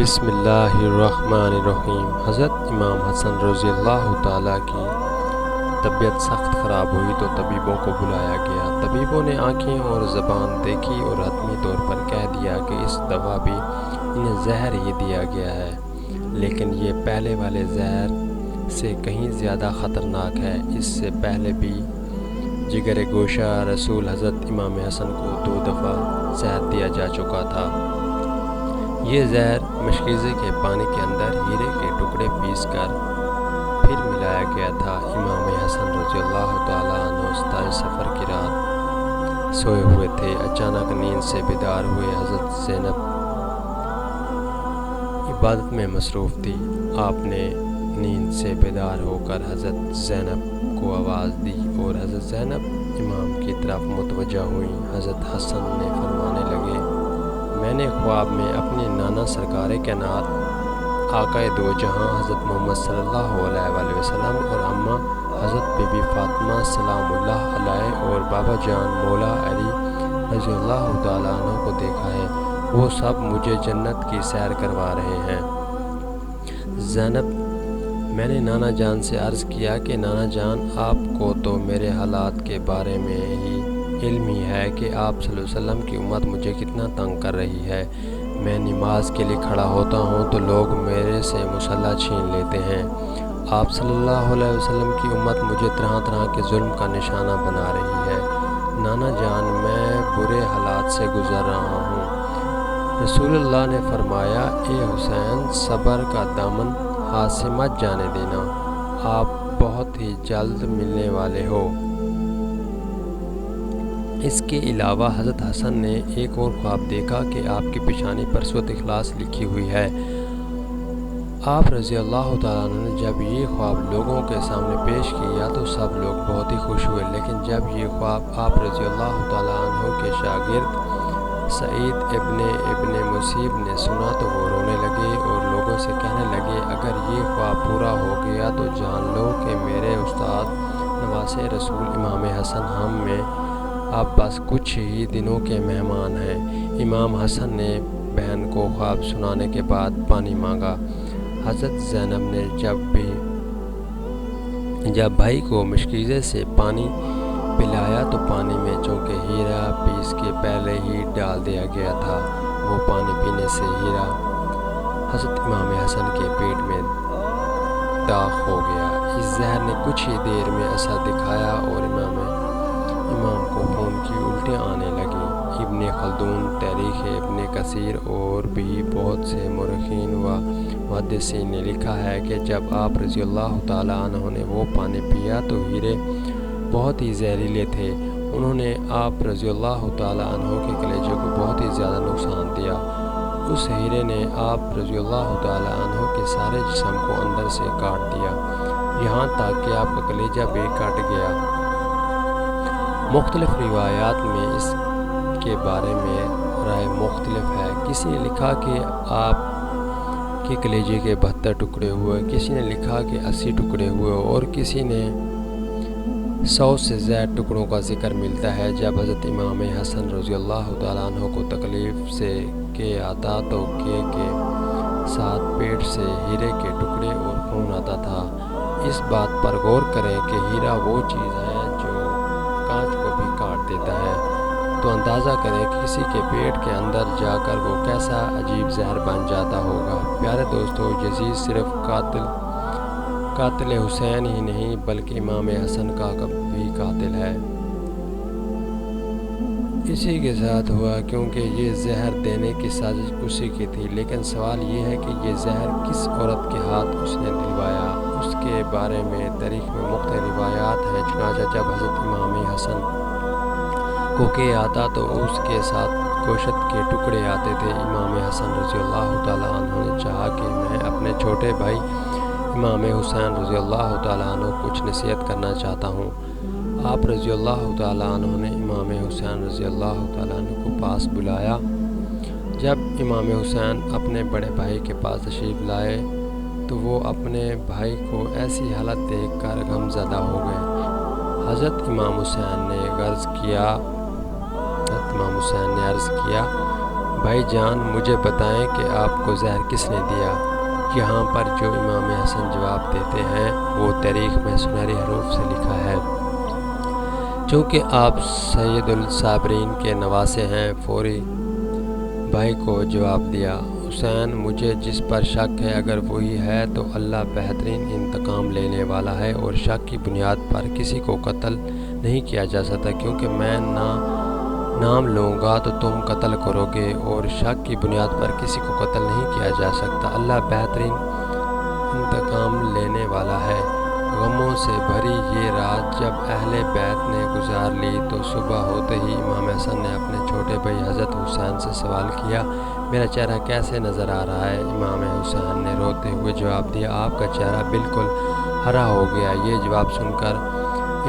بسم اللہ الرحمن الرحیم۔ حضرت امام حسن رضی اللہ تعالیٰ کی طبیعت سخت خراب ہوئی تو طبیبوں کو بلایا گیا۔ طبیبوں نے آنکھیں اور زبان دیکھی اور حتمی طور پر کہہ دیا کہ اس دفعہ بھی انہیں زہر ہی دیا گیا ہے، لیکن یہ پہلے والے زہر سے کہیں زیادہ خطرناک ہے۔ اس سے پہلے بھی جگر گوشہ رسول حضرت امام حسن کو 2 دفعہ زہر دیا جا چکا تھا۔ یہ زہر مشکیزے کے پانی کے اندر ہیرے کے ٹکڑے پیس کر پھر ملایا گیا تھا۔ امام حسن رضی اللہ تعالیٰ عنہ 27 صفر کی رات سوئے ہوئے تھے۔ اچانک نیند سے بیدار ہوئے۔ حضرت زینب عبادت میں مصروف تھی۔ آپ نے نیند سے بیدار ہو کر حضرت زینب کو آواز دی اور حضرت زینب امام کی طرف متوجہ ہوئیں۔ حضرت حسن نے فرمانے لگے، میں نے خواب میں اپنی نانا سرکار کائنات آقائے دو جہاں حضرت محمد صلی اللہ علیہ وآلہ وسلم اور اماں حضرت بی بی فاطمہ سلام اللہ علیہ اور بابا جان مولا علی رضی اللہ تعالیٰ عنہ کو دیکھا ہے۔ وہ سب مجھے جنت کی سیر کروا رہے ہیں۔ زینب، میں نے نانا جان سے عرض کیا کہ نانا جان، آپ کو تو میرے حالات کے بارے میں ہی علم ہی ہے کہ آپ صلی اللہ علیہ وسلم کی امت مجھے کتنا تنگ کر رہی ہے۔ میں نماز کے لیے کھڑا ہوتا ہوں تو لوگ میرے سے مصلی چھین لیتے ہیں۔ آپ صلی اللہ علیہ وسلم کی امت مجھے طرح طرح کے ظلم کا نشانہ بنا رہی ہے۔ نانا جان، میں برے حالات سے گزر رہا ہوں۔ رسول اللہ نے فرمایا، اے حسین، صبر کا دامن ہاتھ سے مت جانے دینا، آپ بہت ہی جلد ملنے والے ہو۔ اس کے علاوہ حضرت حسن نے ایک اور خواب دیکھا کہ آپ کی پیشانی پر سورۃ اخلاص لکھی ہوئی ہے۔ آپ رضی اللہ تعالیٰ عنہ نے جب یہ خواب لوگوں کے سامنے پیش کیا تو سب لوگ بہت ہی خوش ہوئے، لیکن جب یہ خواب آپ رضی اللہ تعالیٰ عنہ کے شاگرد سعید ابن مسیب نے سنا تو وہ رونے لگے اور لوگوں سے کہنے لگے، اگر یہ خواب پورا ہو گیا تو جان لو کہ میرے استاد نواسے رسول امام حسن ہم میں اب بس کچھ ہی دنوں کے مہمان ہیں۔ امام حسن نے بہن کو خواب سنانے کے بعد پانی مانگا۔ حضرت زینب نے جب بھائی کو مشکیزے سے پانی پلایا تو پانی میں چونکہ ہیرا پیس کے پہلے ہی ڈال دیا گیا تھا، وہ پانی پینے سے ہیرا حضرت امام حسن کے پیٹ میں داغ ہو گیا۔ اس زہر نے کچھ ہی دیر میں اثر دکھایا اور امام کو خون کی الٹیاں آنے لگیں۔ ابن خلدون، تاریخ ابن کثیر اور بھی بہت سے مورخین و محدثین نے لکھا ہے کہ جب آپ رضی اللہ تعالیٰ عنہ نے وہ پانی پیا تو ہیرے بہت ہی زہریلے تھے۔ انہوں نے آپ رضی اللہ تعالیٰ عنہ کے کلیجے کو بہت ہی زیادہ نقصان دیا۔ اس ہیرے نے آپ رضی اللہ تعالیٰ عنہ کے سارے جسم کو اندر سے کاٹ دیا، یہاں تک کہ آپ کا کلیجہ بھی کٹ گیا۔ مختلف روایات میں اس کے بارے میں رائے مختلف ہے۔ کسی نے لکھا کہ آپ کے کلیجے کے 72 ٹکڑے ہوئے، کسی نے لکھا کہ 80 ٹکڑے ہوئے اور کسی نے 100 سے زائد ٹکڑوں کا ذکر ملتا ہے۔ جب حضرت امام حسن رضی اللہ تعالیٰ عنہ کو تکلیف سے کے آتا تو کے ساتھ پیٹ سے ہیرے کے ٹکڑے اور خون آتا تھا۔ اس بات پر غور کریں کہ ہیرا وہ چیز ہے جو کانچ کو بھی کاٹ دیتا ہے، تو اندازہ کریں کہ کسی کے پیٹ کے اندر جا کر وہ کیسا عجیب زہر بن جاتا ہوگا۔ پیارے دوستو، یزید صرف قاتل حسین ہی نہیں بلکہ امام حسن کا بھی قاتل ہے۔ اسی کے ساتھ ہوا کیونکہ یہ زہر دینے کی سازش اسی کی تھی، لیکن سوال یہ ہے کہ یہ زہر کس عورت کے ہاتھ اس نے دلوایا۔ اس کے بارے میں تاریخ میں مختلف روایات ہیں۔ چنانچہ جب حضرت امام حسن کو کہ آتا تو اس کے ساتھ گوشت کے ٹکڑے آتے تھے۔ امام حسن رضی اللہ تعالیٰ عنہ نے چاہا کہ میں اپنے چھوٹے بھائی امام حسین رضی اللہ تعالیٰ عنہ کچھ نصیحت کرنا چاہتا ہوں۔ آپ رضی اللہ تعالیٰ عنہ نے امام حسین رضی اللہ تعالیٰ عنہ کو پاس بلایا۔ جب امام حسین اپنے بڑے بھائی کے پاس تشریف لائے تو وہ اپنے بھائی کو ایسی حالت دیکھ کر غمزدہ ہو گئے۔ حضرت امام حسین نے عرض کیا، بھائی جان مجھے بتائیں کہ آپ کو زہر کس نے دیا؟ یہاں پر جو امام حسن جواب دیتے ہیں وہ تاریخ میں سنہرے حروف سے لکھا ہے۔ چونکہ آپ سید الصابرین کے نواسے ہیں، فوری بھائی کو جواب دیا، حسین مجھے جس پر شک ہے اگر وہی ہے تو اللہ بہترین انتقام لینے والا ہے، اور شک کی بنیاد پر کسی کو قتل نہیں کیا جا سکتا، کیونکہ میں نام لوں گا تو تم قتل کرو گے، اور شک کی بنیاد پر کسی کو قتل نہیں کیا جا سکتا، اللہ بہترین انتقام لینے والا ہے۔ غموں سے بھری یہ رات جب اہل بیت نے گزار لی تو صبح ہوتے ہی امام حسن نے اپنے چھوٹے بھائی حضرت حسین سے سوال کیا، میرا چہرہ کیسے نظر آ رہا ہے؟ امام حسین نے روتے ہوئے جواب دیا، آپ کا چہرہ بالکل ہرا ہو گیا۔ یہ جواب سن کر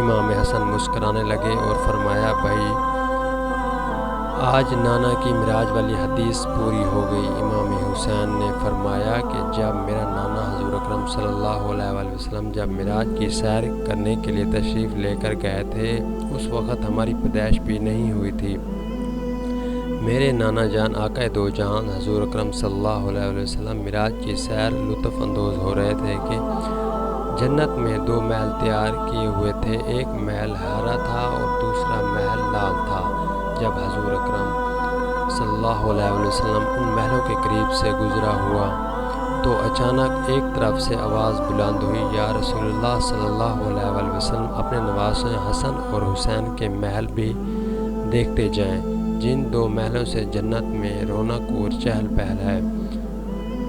امام حسن مسکرانے لگے اور فرمایا، بھائی آج نانا کی معراج والی حدیث پوری ہو گئی۔ امام حسین نے فرمایا کہ جب میرا نانا حضور اکرم صلی اللہ علیہ وآلہ وسلم جب معراج کی سیر کرنے کے لیے تشریف لے کر گئے تھے اس وقت ہماری پیدائش بھی نہیں ہوئی تھی۔ میرے نانا جان آقا دو جہان حضور اکرم صلی اللہ علیہ وآلہ وسلم معراج کی سیر لطف اندوز ہو رہے تھے کہ جنت میں دو محل تیار کیے ہوئے تھے، ایک محل ہرا تھا اور دوسرا محل لال تھا۔ جب حضور اکرم صلی اللہ علیہ وآلہ وسلم ان محلوں کے قریب سے گزرا ہوا تو اچانک ایک طرف سے آواز بلند ہوئی، یا رسول اللہ صلی اللہ علیہ وآلہ وسلم اپنے نواسے حسن اور حسین کے محل بھی دیکھتے جائیں، جن دو محلوں سے جنت میں رونق اور چہل پہل ہے۔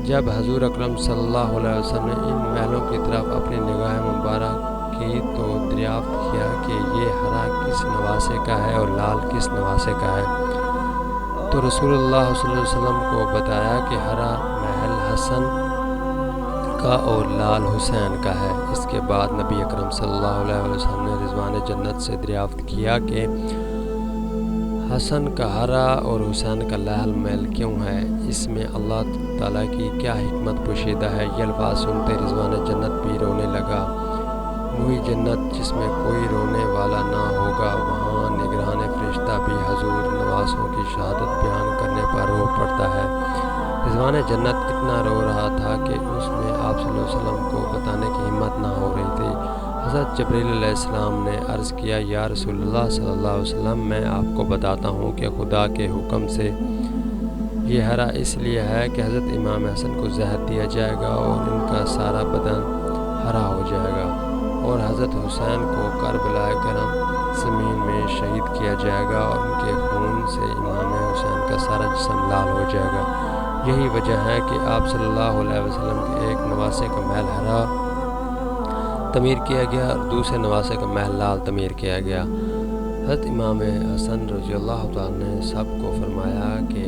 جب حضور اکرم صلی اللہ علیہ وسلم نے ان محلوں کی طرف اپنی نگاہ مبارک کی تو دریافت کیا کہ یہ ہرا کس نواسے کا ہے اور لال کس نواسے کا ہے، تو رسول اللہ صلی اللہ علیہ وسلم کو بتایا کہ ہرا محل حسن کا اور لال حسین کا ہے۔ اس کے بعد نبی اکرم صلی اللہ علیہ وسلم نے رضوان جنت سے دریافت کیا کہ حسن کا ہرا اور حسین کا لال محل کیوں ہے، اس میں اللہ تعالیٰ کی کیا حکمت پوشیدہ ہے؟ یہ الفاظ سنتے رضوان جنت بھی رونے لگا۔ وہی جنت جس میں کوئی رونے والا نہ ہوگا، وہاں نگران فرشتہ بھی حضور نواسوں کی شہادت بیان کرنے پر رو پڑتا ہے۔ رضوان جنت اتنا رو رہا تھا کہ اس میں آپ صلی اللہ علیہ وسلم کو بتانے کی ہمت نہ ہو رہی تھی۔ حضرت جبرائیل علیہ السلام نے عرض کیا، یا رسول اللہ صلی اللہ علیہ وسلم میں آپ کو بتاتا ہوں کہ خدا کے حکم سے یہ ہرا اس لیے ہے کہ حضرت امام حسن کو زہر دیا جائے گا اور ان کا سارا بدن ہرا ہو جائے گا، اور حضرت حسین کو کربلا گرم زمین میں شہید کیا جائے گا اور ان کے خون سے امام حسین کا سارا جسم لال ہو جائے گا۔ یہی وجہ ہے کہ آپ صلی اللہ علیہ وسلم کے ایک نواسے کا محل ہرا تعمیر کیا گیا اور دوسرے نواسے کا محل لال تعمیر کیا گیا۔ حضرت امام حسن رضی اللہ تعالیٰ نے سب کو فرمایا کہ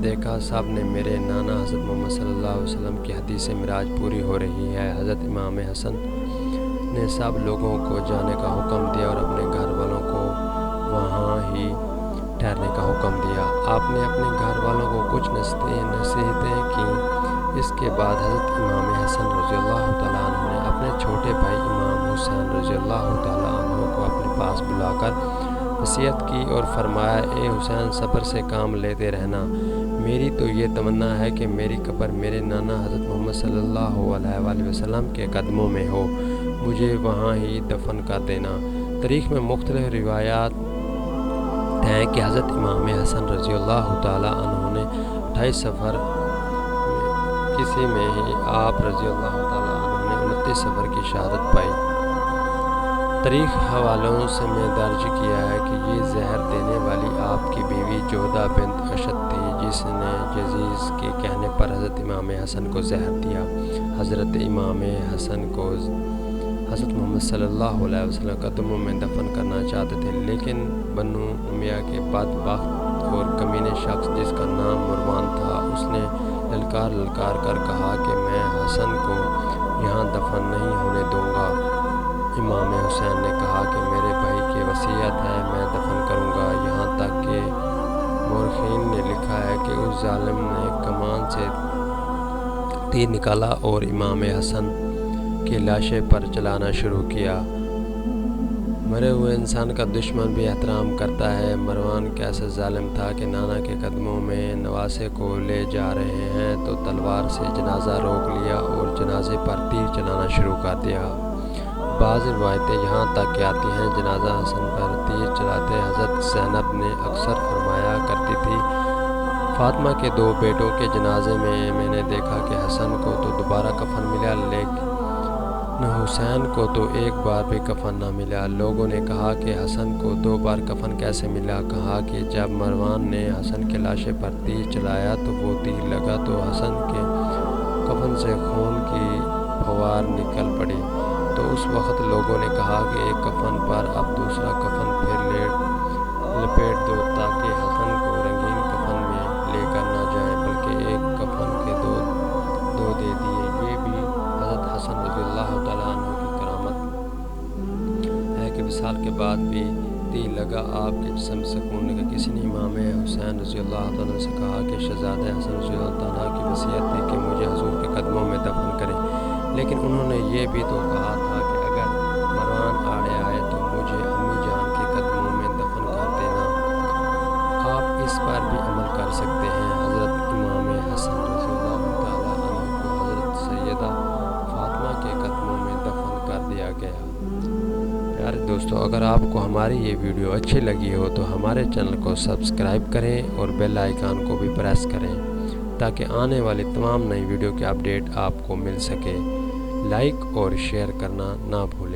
دیکھا سب نے میرے نانا حضرت محمد صلی اللہ علیہ وسلم کی حدیث معراج پوری ہو رہی ہے۔ حضرت امام حسن نے سب لوگوں کو جانے کا حکم دیا اور اپنے گھر والوں کو وہاں ہی ٹھہرنے کا حکم دیا۔ آپ نے اپنے گھر والوں کو کچھ نصیحتیں کیں۔ اس کے بعد حضرت امام حسن رضی اللہ تعالیٰ عنہ نے اپنے چھوٹے بھائی امام حسین رضی اللہ تعالیٰ عنہ کو اپنے پاس بلا کر نصیحت کی اور فرمایا، اے حسین صبر سے کام لیتے رہنا، میری تو یہ تمنا ہے کہ میری قبر میرے نانا حضرت محمد صلی اللہ علیہ وآلہ وسلم کے قدموں میں ہو، مجھے وہاں ہی دفن کر دینا۔ تاریخ میں مختلف روایات ہیں کہ حضرت امام حسن رضی اللہ تعالیٰ عنہ نے 28 سفر کسی میں ہی آپ رضی اللہ تعالیٰ عنہ نے 29 سفر کی شہادت پائی۔ تاریخ حوالوں سے میں درج کیا ہے کہ یہ زہر دینے والی آپ کی بیوی جودہ بنت اشد تھی، جس نے یزید کے کہنے پر حضرت امام حسن کو زہر دیا۔ حضرت امام حسن کو حضرت محمد صلی اللہ علیہ وسلم قدموں میں دفن کرنا چاہتے تھے، لیکن بنو امیہ کے بدبخت اور کمینے شخص جس کا نام مروان تھا، اس نے للکار کر کہا کہ میں حسن کو یہاں دفن نہیں ہونے دوں گا۔ امام حسین نے کہا کہ میرے بھائی کی وصیت ہے، میں دفن کروں گا، یہاں تک کہ مورخین نے لکھا ہے کہ اس ظالم نے کمان سے تیر نکالا اور امام حسن کی لاشیں پر چلانا شروع کیا۔ مرے ہوئے انسان کا دشمن بھی احترام کرتا ہے۔ مروان کیسا ظالم تھا کہ نانا کے قدموں میں نواسے کو لے جا رہے ہیں تو تلوار سے جنازہ روک لیا اور جنازے پر تیر چلانا شروع کر دیا۔ بعض روایتیں یہاں تک کہ آتی ہیں جنازہ حسن پر تیر چلاتے حضرت زینب نے اکثر فرمایا کرتی تھی، فاطمہ کے 2 بیٹوں کے جنازے میں نے دیکھا کہ حسن کو تو دوبارہ کفن ملا لیکن حسین کو تو ایک بار بھی کفن نہ ملا۔ لوگوں نے کہا کہ حسن کو 2 بار کفن کیسے ملا؟ کہا کہ جب مروان نے حسن کے لاشے پر تیر چلایا تو وہ تیر لگا تو حسن کے کفن سے خون کی پھوار نکل پڑی، تو اس وقت لوگوں نے کہا کہ ایک کفن پر اب دوسرا کفن پھر لپیٹ دو تاکہ حسن کو رنگین کفن میں لے کر نہ جائیں بلکہ ایک کفن کے دو دے دیے۔ یہ بھی حضرت حسن رضی اللہ تعالیٰ عنہ کی کرامت ہے کہ وصال کے بعد بھی تیر لگا آپ کے جسم سکون لگا۔ کسی نے امام حسین رضی اللہ تعالیٰ سے کہا کہ شہزادہ حسن رضی اللہ تعالیٰ کی وصیت تھی کہ مجھے حضور کے قدموں میں دفن کریں، لیکن انہوں نے یہ بھی تو کہا تھا کہ اگر مروان آڑے آئے تو مجھے امی جان کے قدموں میں دفن کر دینا۔ آپ اس پر بھی عمل کر سکتے ہیں۔ حضرت امام حسن رضی اللہ تعالیٰ عنہ کو حضرت سیدہ فاطمہ کے قدموں میں دفن کر دیا گیا۔ پیارے دوستو، اگر آپ کو ہماری یہ ویڈیو اچھی لگی ہو تو ہمارے چینل کو سبسکرائب کریں اور بیل آئیکن کو بھی پریس کریں تاکہ آنے والی تمام نئی ویڈیو کے اپڈیٹ آپ کو مل سکے۔ لائک اور شیئر کرنا نہ بھولیں۔